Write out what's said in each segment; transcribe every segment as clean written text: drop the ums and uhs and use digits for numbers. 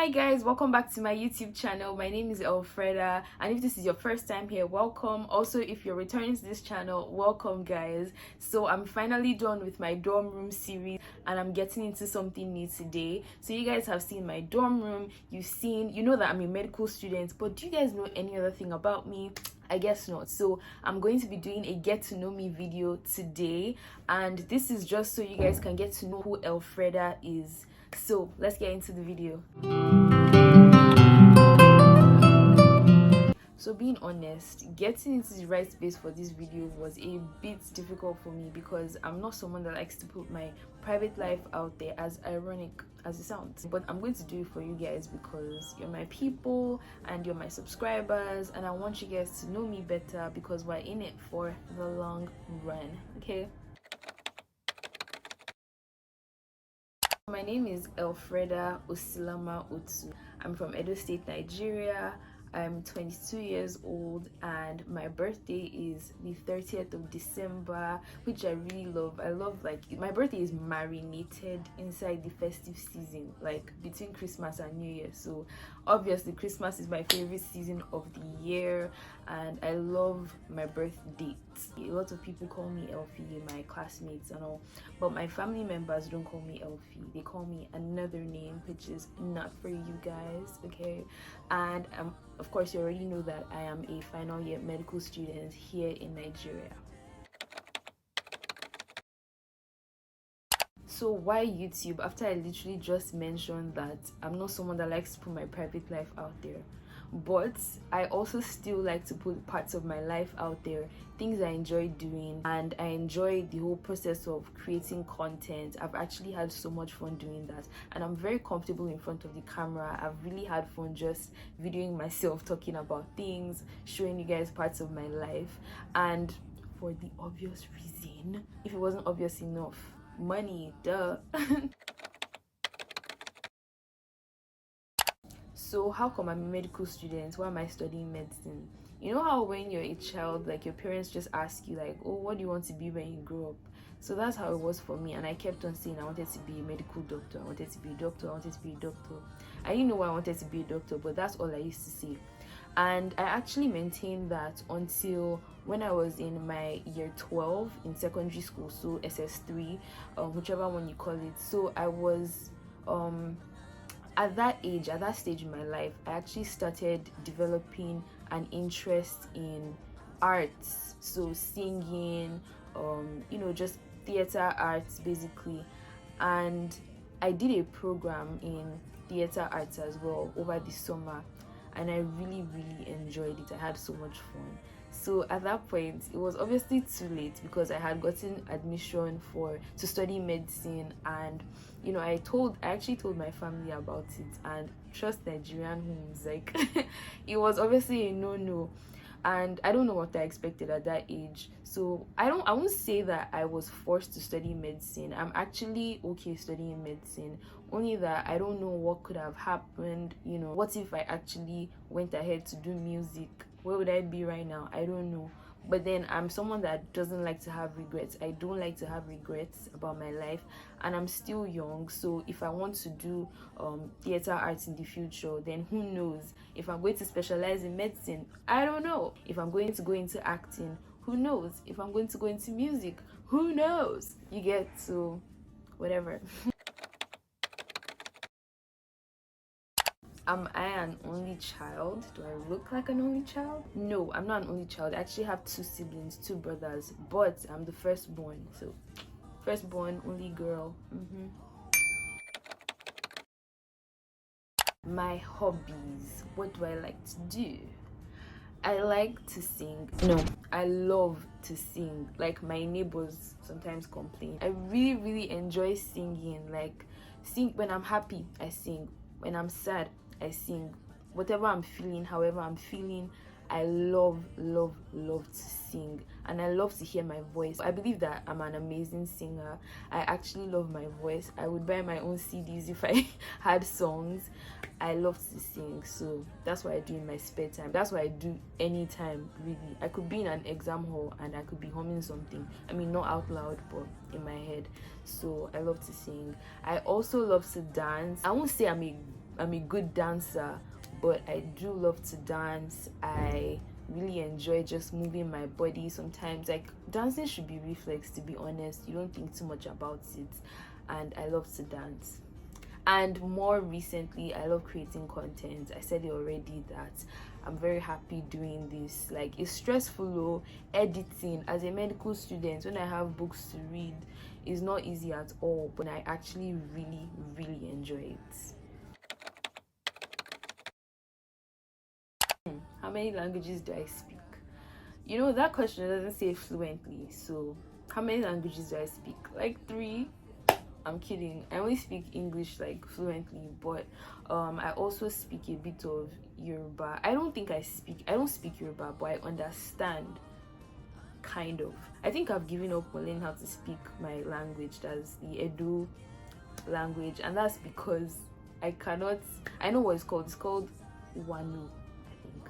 Hi guys, welcome back to my YouTube channel. My name is Elfreda, and if this is your first time here, welcome. Also, if you're returning to this channel, welcome guys. So I'm finally done with my dorm room series and I'm getting into something new today. So you guys have seen my dorm room, you know that I'm a medical student, but do you guys know any other thing about me? I guess not. So I'm going to be doing a get to know me video today, and this is just so you guys can get to know who Elfreda is. So let's get into the video. So being honest, getting into the right space for this video was a bit difficult for me because I'm not someone that likes to put my private life out there, as ironic as it sounds. But I'm going to do it for you guys because you're my people and you're my subscribers, and I want you guys to know me better because we're in it for the long run, okay? My name is Elfreda Osilama Otu. I'm from Edo State, Nigeria. I'm 22 years old and my birthday is the 30th of December, which I really love. I love, like, my birthday is marinated inside the festive season, like between Christmas and New Year. So obviously Christmas is my favorite season of the year and I love my birth date. A lot of people call me Elfie, my classmates and all, but my family members don't call me Elfie. They call me another name, which is not for you guys, okay? And of course, you already know that I am a final year medical student here in Nigeria. So why YouTube? After I literally just mentioned that I'm not someone that likes to put my private life out there, but I also still like to put parts of my life out there, things I enjoy doing, and I enjoy the whole process of creating content. I've actually had so much fun doing that, and I'm very comfortable in front of the camera. I've really had fun just videoing myself talking about things, showing you guys parts of my life, and for the obvious reason, if it wasn't obvious enough, money, duh. So how come I'm a medical student? Why am I studying medicine? You know how when you're a child, like, your parents just ask you like, oh, what do you want to be when you grow up? So that's how it was for me, and I kept on saying I wanted to be a medical doctor, I wanted to be a doctor, I wanted to be a doctor. I didn't know why I wanted to be a doctor, but that's all I used to say. And I actually maintained that until when I was in my year 12 in secondary school, so SS3, whichever one you call it. So I was at that age, at that stage in my life, I actually started developing an interest in arts, so singing, just theater arts basically. And I did a program in theater arts as well over the summer, and I really enjoyed it. I had so much fun. So at that point, it was obviously too late because I had gotten admission to study medicine, and I actually told my family about it, and trust Nigerian homes, like it was obviously a no, and I don't know what I expected at that age. So I won't say that I was forced to study medicine. I'm actually okay studying medicine, only that I don't know what could have happened. What if I actually went ahead to do music? Where would I be right now? I don't know. But then I'm someone that doesn't like to have regrets. I don't like to have regrets about my life, and I'm still young. So if I want to do theater arts in the future, then who knows? If I'm going to specialize in medicine, I don't know. If I'm going to go into acting, who knows? If I'm going to go into music, who knows? You get, so whatever. Am I an only child? Do I look like an only child? No, I'm not an only child. I actually have two siblings, two brothers, but I'm the firstborn. So, firstborn, only girl. My hobbies. What do I like to do? I like to sing. No, I love to sing. Like, my neighbors sometimes complain. I really enjoy singing. Like, when I'm happy, I sing. When I'm sad, I sing. Whatever I'm feeling, however I'm feeling, I love to sing, and I love to hear my voice. I believe that I'm an amazing singer. I actually love my voice. I would buy my own CDs if I had songs. I love to sing, so that's what I do in my spare time. That's what I do anytime, really. I could be in an exam hall and I could be humming something. I mean, not out loud, but in my head. So I love to sing. I also love to dance. I won't say I'm I'm a good dancer, but I do love to dance. I really enjoy just moving my body. Sometimes, like, dancing should be reflex, to be honest. You don't think too much about it, and I love to dance. And more recently, I love creating content. I said it already that I'm very happy doing this. Like, it's stressful though. Editing as a medical student, when I have books to read, is not easy at all, but I actually really enjoy it. How many languages do I speak? You know, that question doesn't say fluently, so how many languages do I speak? Like 3. I'm kidding. I only speak English like fluently, but I also speak a bit of Yoruba. I don't speak Yoruba, but I understand, kind of. I think I've given up on learning how to speak my language. That's the Edo language, and that's because I know what it's called. It's called Wanu, I think.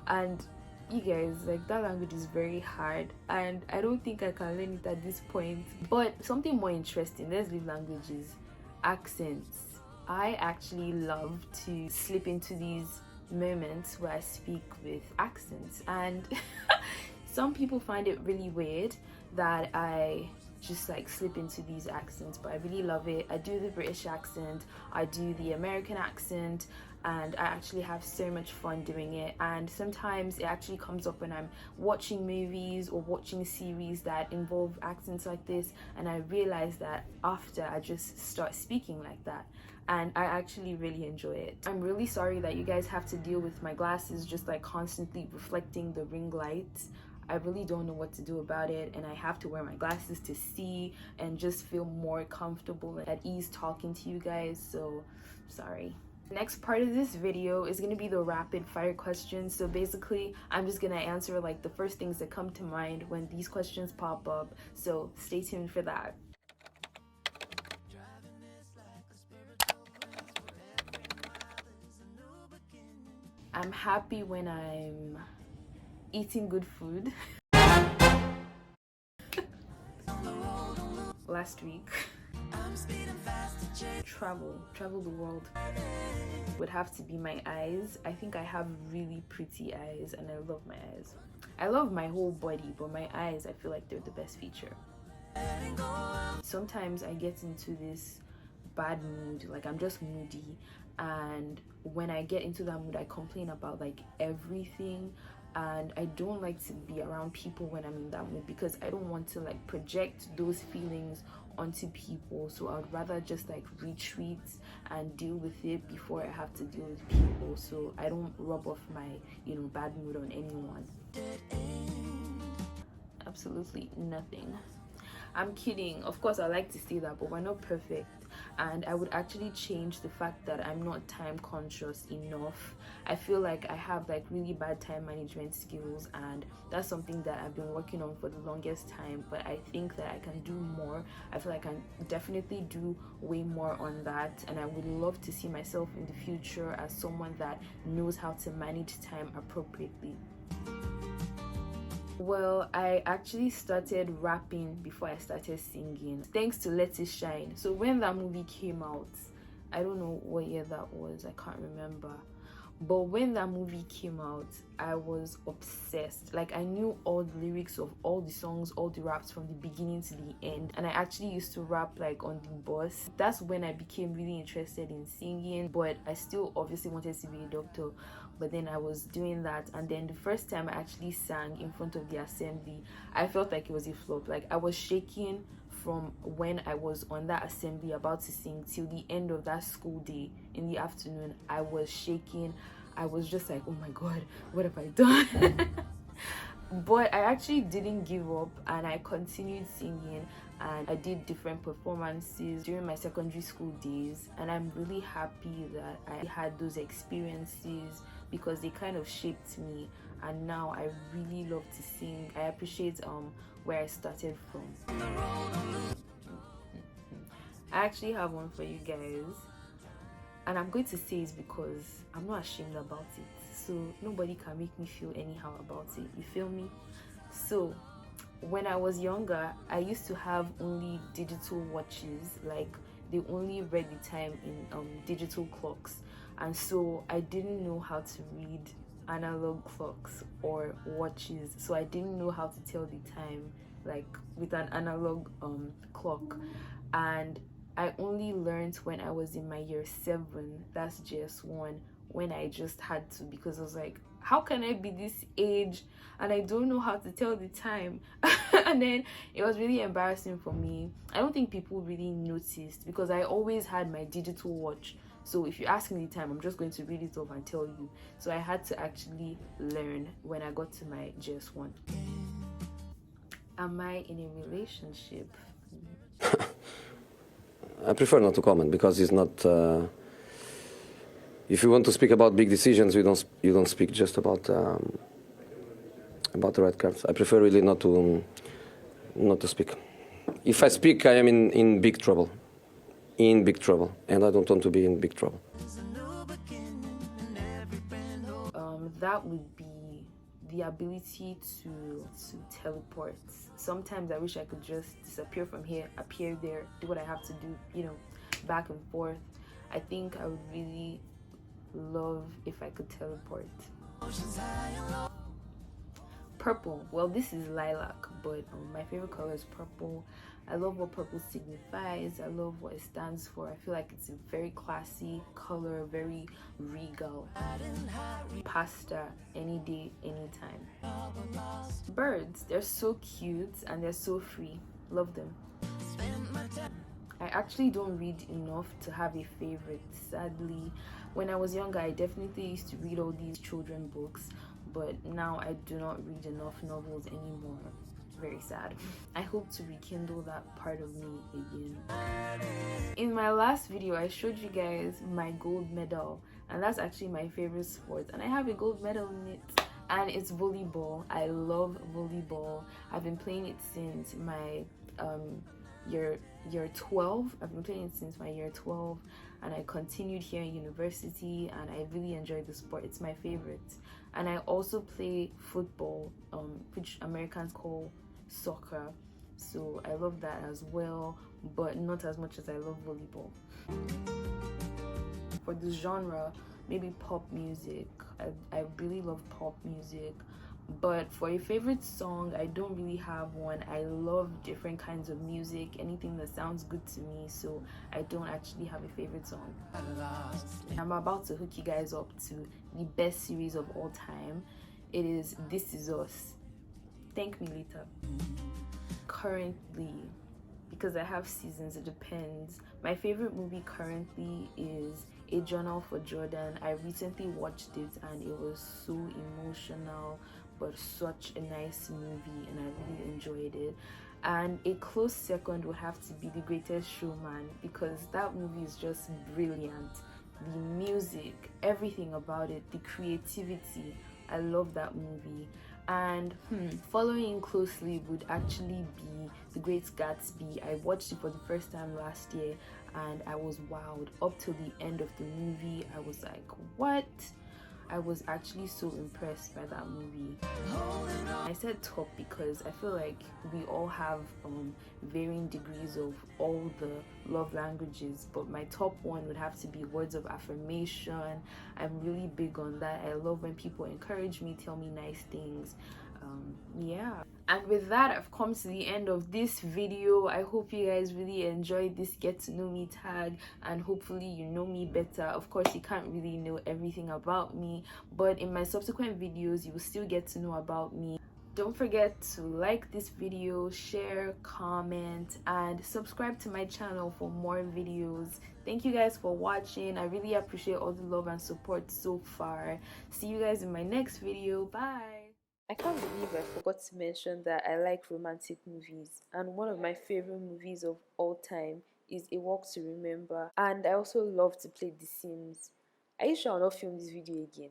And you guys, like, that language is very hard, and I don't think I can learn it at this point. But something more interesting, let's leave languages. Accents. I actually love to slip into these moments where I speak with accents, and some people find it really weird that I just like slip into these accents, but I really love it. I do the British accent, I do the American accent, and I actually have so much fun doing it. And sometimes it actually comes up when I'm watching movies or watching series that involve accents like this, and I realize that after I just start speaking like that, and I actually really enjoy it. I'm really sorry that you guys have to deal with my glasses just like constantly reflecting the ring lights. I really don't know what to do about it, and I have to wear my glasses to see and just feel more comfortable and at ease talking to you guys, so sorry. The next part of this video is going to be the rapid fire questions. So basically, I'm just going to answer like the first things that come to mind when these questions pop up, so stay tuned for that. I'm happy when I'm eating good food. Last week, travel the world would have to be my eyes. I think I have really pretty eyes, and I love my eyes. I love my whole body, but my eyes, I feel like they're the best feature. Sometimes I get into this bad mood, like I'm just moody, and when I get into that mood, I complain about like everything, and I don't like to be around people when I'm in that mood because I don't want to like project those feelings onto people. So I would rather just like retreat and deal with it before I have to deal with people, so I don't rub off my, bad mood on anyone. Absolutely nothing. I'm kidding. Of course, I like to say that, but we're not perfect. And I would actually change the fact that I'm not time conscious enough. I feel like I have like really bad time management skills, and that's something that I've been working on for the longest time, but I think that I can do more. I feel like I can definitely do way more on that, and I would love to see myself in the future as someone that knows how to manage time appropriately. Well, I actually started rapping before I started singing, thanks to Let It Shine. So when that movie came out, I don't know what year that was, I can't remember. But when that movie came out, I was obsessed. Like, I knew all the lyrics of all the songs, all the raps from the beginning to the end. And I actually used to rap like on the bus. That's when I became really interested in singing, but I still obviously wanted to be a doctor. But then I was doing that, and then the first time I actually sang in front of the assembly, I felt like it was a flop. Like, I was shaking from when I was on that assembly about to sing till the end of that school day in the afternoon. I was shaking. I was just like, oh my god, what have I done? But I actually didn't give up, and I continued singing, and I did different performances during my secondary school days, and I'm really happy that I had those experiences because they kind of shaped me, and now I really love to sing. I appreciate where I started from. I actually have one for you guys, and I'm going to say it because I'm not ashamed about it, so nobody can make me feel anyhow about it, you feel me? So when I was younger, I used to have only digital watches. Like, they only read the time in digital clocks, and so I didn't know how to read analog clocks or watches, so I didn't know how to tell the time like with an analog clock. And I only learned when I was in my year 7, that's JS1, when I just had to, because I was like, how can I be this age and I don't know how to tell the time? And then it was really embarrassing for me. I don't think people really noticed because I always had my digital watch. So if you ask me the time, I'm just going to read it off and tell you. So I had to actually learn when I got to my JS1. Am I in a relationship? I prefer not to comment because it's not. If you want to speak about big decisions, you don't speak just about the red cards. I prefer really not to speak. If I speak, I am in big trouble, and I don't want to be in big trouble. That would be the ability to teleport. Sometimes I wish I could just disappear from here, appear there, do what I have to do, you know, back and forth. I think I would really love if I could teleport. Purple, well, this is lilac, but my favorite color is purple. I love what purple signifies. I love what it stands for. I feel like it's a very classy color, very regal. Pasta, any day, anytime. Birds, they're so cute and they're so free. Love them. I actually don't read enough to have a favorite, sadly. When I was younger, I definitely used to read all these children books, but now I do not read enough novels anymore. Very sad. I hope to rekindle that part of me again. In my last video, I showed you guys my gold medal, and that's actually my favorite sport, and I have a gold medal in it, and it's volleyball. I love volleyball. I've been playing it since my year 12. I've been playing it since my year 12, and I continued here in university, and I really enjoyed the sport. It's my favorite. And I also play football, which Americans call soccer, so I love that as well, but not as much as I love volleyball. For the genre, maybe pop music. I really love pop music. But for a favorite song, I don't really have one. I love different kinds of music, anything that sounds good to me, so I don't actually have a favorite song. I'm about to hook you guys up to the best series of all time. It is This Is Us. Thank me later. Currently, because I have seasons, it depends. My favorite movie currently is A Journal for Jordan. I recently watched it and it was so emotional, but such a nice movie, and I really enjoyed it. And a close second would have to be The Greatest Showman, because that movie is just brilliant. The music, everything about it, the creativity, I love that movie. And following closely would actually be The Great Gatsby. I watched it for the first time last year and I was wowed. Up till the end of the movie, I was like, what? I was actually so impressed by that movie. I said top because I feel like we all have varying degrees of all the love languages, but my top one would have to be words of affirmation. I'm really big on that. I love when people encourage me, tell me nice things. Yeah, and with that, I've come to the end of this video. I hope you guys really enjoyed this get to know me tag, and hopefully you know me better. Of course, you can't really know everything about me, but in my subsequent videos you will still get to know about me. Don't forget to like this video, share, comment, and subscribe to my channel for more videos. Thank you guys for watching. I really appreciate all the love and support so far. See you guys in my next video. Bye. I can't believe I forgot to mention that I like romantic movies, and one of my favorite movies of all time is A Walk to Remember, and I also love to play The Sims. Are you sure I'll not film this video again?